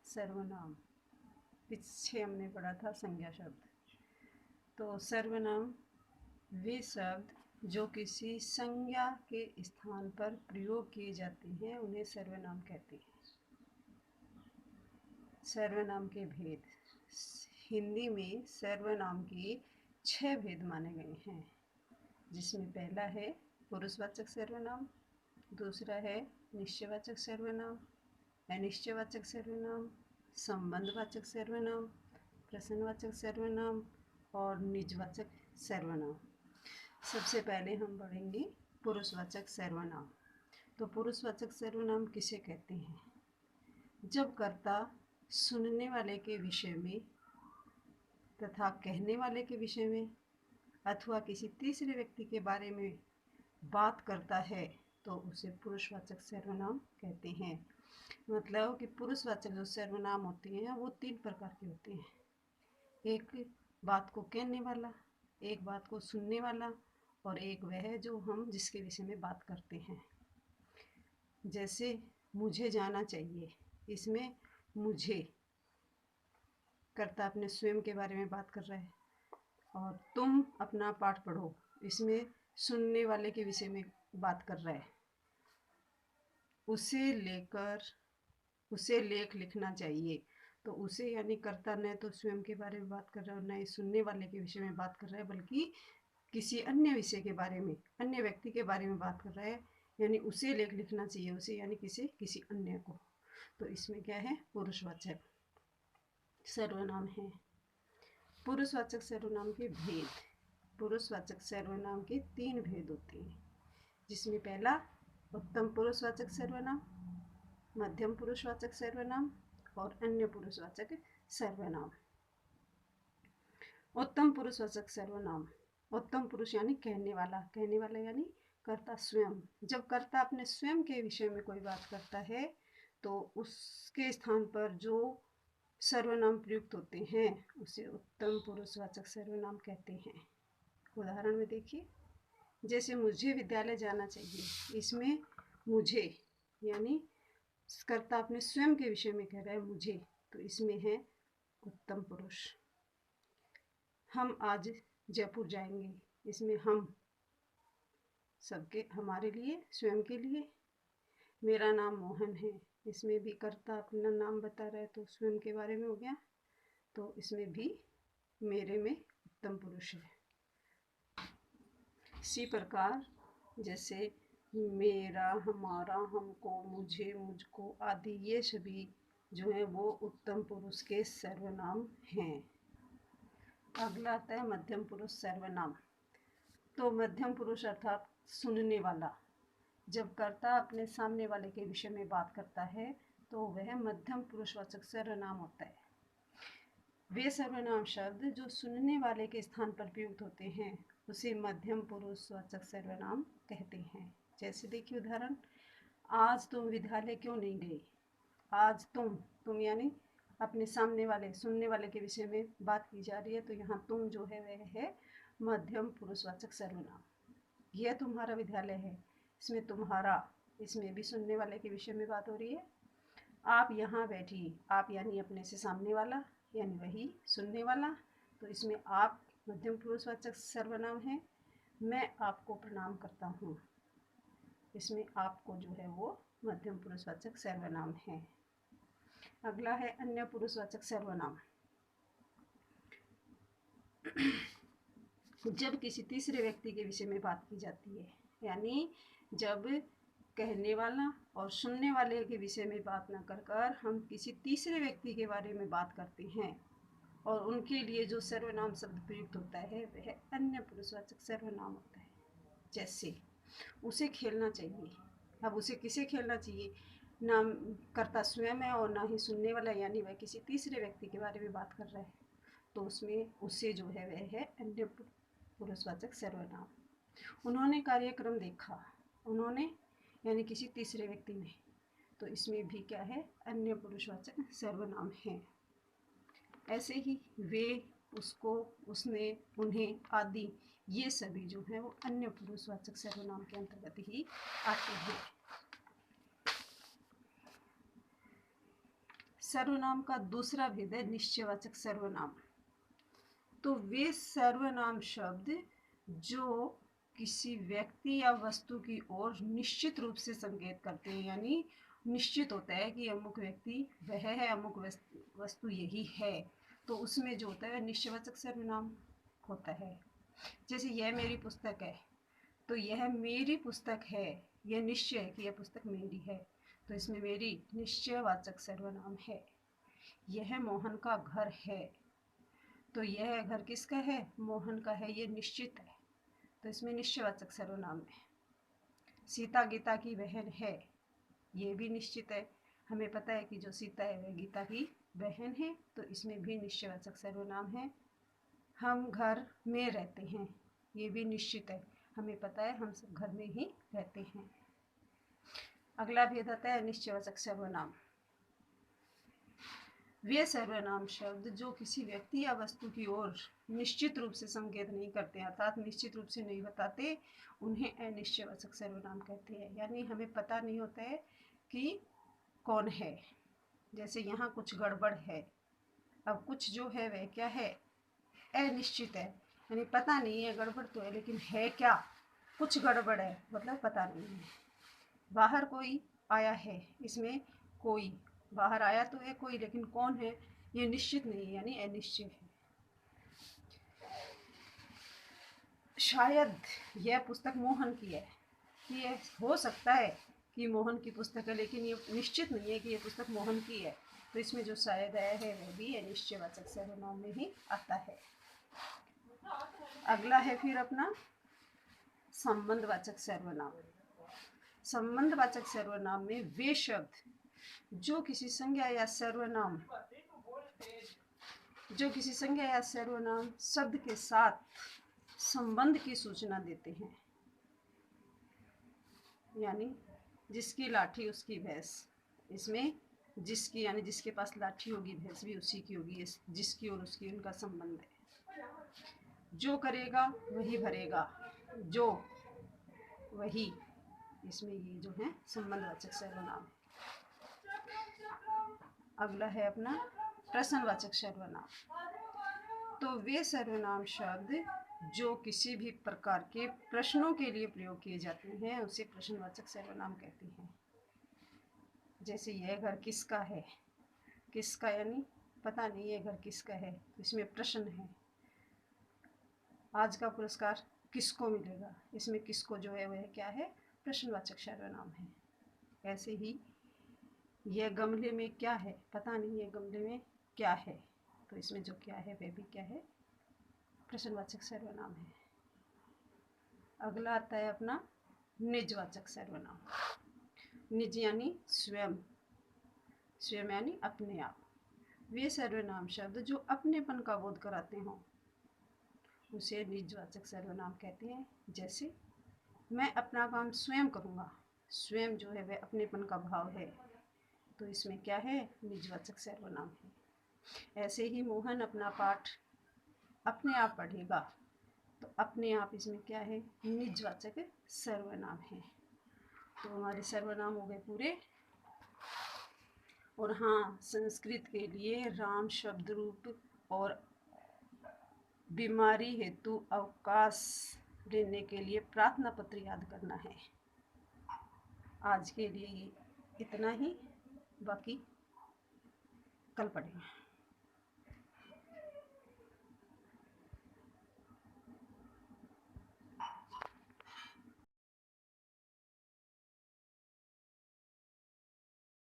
सर्वनाम। पीछे हमने पढ़ा था संज्ञा शब्द। तो सर्वनाम वे शब्द जो किसी संज्ञा के स्थान पर प्रयोग किए जाते हैं उन्हें सर्वनाम कहते हैं। सर्वनाम के भेद। हिंदी में सर्वनाम के 6 भेद माने गए हैं, जिसमें पहला है पुरुषवाचक सर्वनाम, दूसरा है निश्चयवाचक सर्वनाम, अनिश्चयवाचक सर्वनाम, संबंधवाचक सर्वनाम, प्रश्नवाचक सर्वनाम और निजवाचक सर्वनाम। सबसे पहले हम पढ़ेंगे पुरुषवाचक सर्वनाम। तो पुरुषवाचक सर्वनाम किसे कहते हैं? जब कर्ता सुनने वाले के विषय में तथा कहने वाले के विषय में अथवा किसी तीसरे व्यक्ति के बारे में बात करता है तो उसे पुरुषवाचक सर्वनाम कहते हैं। मतलब कि पुरुषवाचक जो सर्वनाम होते हैं वो 3 प्रकार के होते हैं। एक बात को कहने वाला, एक बात को सुनने वाला और एक वह जो हम जिसके विषय में बात करते हैं। जैसे मुझे जाना चाहिए, इसमें मुझे कर्ता अपने स्वयं के बारे में बात कर रहा है, और तुम अपना पाठ पढ़ो, इसमें सुनने वाले के विषय में बात कर रहा है। उसे लेख लिखना चाहिए, तो उसे यानी कर्ता न तो स्वयं के बारे में बात कर रहा है और न ही सुनने वाले के विषय में बात कर रहा है, बल्कि किसी अन्य विषय के बारे में, अन्य व्यक्ति के बारे में बात कर रहा है। यानी उसे लेख लिखना चाहिए, उसे यानी किसी अन्य को। तो इसमें क्या है? पुरुषवाचक सर्वनाम है। पुरुषवाचक सर्वनाम के भेद। पुरुषवाचक सर्वनाम के 3 भेद होते हैं, जिसमें पहला उत्तम पुरुषवाचक सर्वनाम, मध्यम पुरुषवाचक सर्वनाम और अन्य पुरुषवाचक सर्वनाम। उत्तम पुरुषवाचक सर्वनाम। उत्तम पुरुष यानी कहने वाला यानी कर्ता स्वयं। जब कर्ता अपने स्वयं के विषय में कोई बात करता है तो उसके स्थान पर जो सर्वनाम प्रयुक्त होते हैं उसे उत्तम पुरुषवाचक सर्वनाम कहते हैं। उदाहरण में देखिए, जैसे मुझे विद्यालय जाना चाहिए, इसमें मुझे यानी कर्ता अपने स्वयं के विषय में कह रहा है मुझे, तो इसमें है उत्तम पुरुष। हम आज जयपुर जाएंगे, इसमें हम सबके, हमारे लिए, स्वयं के लिए। मेरा नाम मोहन है, इसमें भी कर्ता अपना नाम बता रहा है तो स्वयं के बारे में हो गया, तो इसमें भी मेरे में उत्तम पुरुष है। इसी प्रकार जैसे मेरा, हमारा, हमको, मुझे, मुझको आदि ये सभी जो है वो उत्तम पुरुष के सर्वनाम हैं। अगला आता है मध्यम पुरुष सर्वनाम। तो मध्यम पुरुष अर्थात सुनने वाला। जब कर्ता अपने सामने वाले के विषय में बात करता है तो वह मध्यम पुरुषवाचक सर्वनाम होता है। वे सर्वनाम शब्द जो सुनने वाले के स्थान पर प्रयुक्त होते हैं उसे मध्यम पुरुषवाचक सर्वनाम कहते हैं। जैसे देखिए उदाहरण, आज तुम विद्यालय क्यों नहीं गई? आज तुम यानी अपने सामने वाले, सुनने वाले के विषय में बात की जा रही है, तो यहाँ तुम जो है वह है मध्यम पुरुषवाचक सर्वनाम। यह तुम्हारा विद्यालय है, इसमें तुम्हारा, इसमें भी सुनने वाले के विषय में बात हो रही है। आप यहाँ बैठिए, आप यानी अपने से सामने वाला यानी वही सुनने वाला, तो इसमें आप मध्यम पुरुषवाचक सर्वनाम है। मैं आपको प्रणाम करता हूँ, इसमें आपको जो है वो मध्यम पुरुषवाचक सर्वनाम है। अगला है अन्य पुरुषवाचक सर्वनाम। जब किसी तीसरे व्यक्ति के विषय में बात की जाती है, यानी जब कहने वाला और सुनने वाले के विषय में बात न कर हम किसी तीसरे व्यक्ति के बारे में बात करते हैं और उनके लिए जो सर्वनाम शब्द प्रयुक्त होता है वह अन्य पुरुषवाचक सर्वनाम होता है। जैसे उसे खेलना चाहिए, अब उसे किसे खेलना चाहिए? ना कर्ता स्वयं है और ना ही सुनने वाला, यानी वह किसी तीसरे व्यक्ति के बारे में बात कर रहा है, तो उसमें उससे जो है वह है अन्य पुरुषवाचक सर्वनाम। उन्होंने कार्यक्रम देखा, उन्होंने यानी किसी तीसरे व्यक्ति ने, तो इसमें भी क्या है? अन्य पुरुषवाचक सर्वनाम है। ऐसे ही वे, उसको, उसने, उन्हें आदि ये सभी जो है वो अन्य पुरुषवाचक सर्वनाम के अंतर्गत ही आते हैं। सर्वनाम का दूसरा भेद है निश्चयवाचक सर्वनाम। तो वे सर्वनाम शब्द जो किसी व्यक्ति या वस्तु की ओर निश्चित रूप से संकेत करते हैं, यानी निश्चित होता है कि अमुक व्यक्ति वह है, अमुक वस्तु यही है, तो उसमें जो होता है निश्चयवाचक सर्वनाम होता है। जैसे यह मेरी पुस्तक है, तो यह मेरी पुस्तक है, यह निश्चय है कि यह पुस्तक मेरी है, तो इसमें मेरी निश्चयवाचक सर्वनाम है। यह मोहन का घर है, तो यह घर किसका है? मोहन का है, यह निश्चित है, तो इसमें निश्चयवाचक सर्वनाम है। सीता गीता की बहन है, ये भी निश्चित है, हमें पता है कि जो सीता है वह गीता की बहन है, तो इसमें भी निश्चयवाचक सर्वनाम है। हम घर में रहते हैं, ये भी निश्चित है, हमें पता है हम सब घर में ही रहते हैं। अगला भेद आता है निश्चयवाचक सर्वनाम। वे सर्वनाम शब्द जो किसी व्यक्ति या वस्तु की ओर निश्चित रूप से संकेत नहीं करते, अर्थात निश्चित रूप से नहीं बताते, उन्हें अनिश्चयवाचक सर्वनाम कहते हैं। यानी हमें पता नहीं होता है कि कौन है। जैसे यहाँ कुछ गड़बड़ है, अब कुछ जो है वह क्या है? अनिश्चित है, यानी पता नहीं है, गड़बड़ तो है लेकिन है क्या? कुछ गड़बड़ है, मतलब पता नहीं है। बाहर कोई आया है, इसमें कोई बाहर आया तो है कोई, लेकिन कौन है ये निश्चित नहीं है, यानी अनिश्चय है। शायद यह पुस्तक मोहन की है, ये हो सकता है कि मोहन की पुस्तक है, लेकिन ये निश्चित नहीं है कि ये पुस्तक मोहन की है, तो इसमें जो शायद आया है वह भी अनिश्चयवाचक सर्वनाम में ही आता है। अगला है फिर अपना संबंधवाचक सर्वनाम। संबंधवाचक सर्वनाम में वे शब्द जो किसी संज्ञा या सर्वनाम शब्द के साथ संबंध की सूचना देते हैं, यानी जिसकी लाठी उसकी भैंस, इसमें जिसकी यानी जिसके पास लाठी होगी भैंस भी उसी की होगी, जिसकी और उसकी उनका संबंध है। जो करेगा वही भरेगा, जो वही, इसमें ये जो है संबंधवाचक सर्वनाम। अगला है अपना प्रश्नवाचक सर्वनाम। तो वे सर्वनाम शब्द जो किसी भी प्रकार के प्रश्नों के लिए प्रयोग किए जाते हैं उसे प्रश्नवाचक सर्वनाम कहते हैं। जैसे यह घर किसका है, किसका यानी पता नहीं है घर किसका है, इसमें प्रश्न है। आज का पुरस्कार किसको मिलेगा, इसमें किसको जो है वह क्या है? प्रश्नवाचक सर्वनाम है। ऐसे ही यह गमले में क्या है, पता नहीं है गमले में क्या है, तो इसमें जो क्या है वह भी क्या है? प्रश्नवाचक सर्वनाम है। अगला आता है अपना निजवाचक सर्वनाम। निज यानी स्वयं, स्वयं यानी अपने आप। वे सर्वनाम शब्द जो अपनेपन का बोध कराते हों उसे निजवाचक सर्वनाम कहते हैं। जैसे मैं अपना काम स्वयं करूँगा, स्वयं जो है वह अपनेपन का भाव है, तो इसमें क्या है? निजवाचक सर्वनाम है। ऐसे ही मोहन अपना पाठ अपने आप पढ़ेगा, तो अपने आप इसमें क्या है? निजवाचक सर्वनाम है। तो हमारे सर्वनाम हो गए पूरे। और हाँ, संस्कृत के लिए राम शब्द रूप और बीमारी हेतु अवकाश लेने के लिए प्रार्थना पत्र याद करना है। आज के लिए इतना ही, बाकी कल पढ़ेंगे।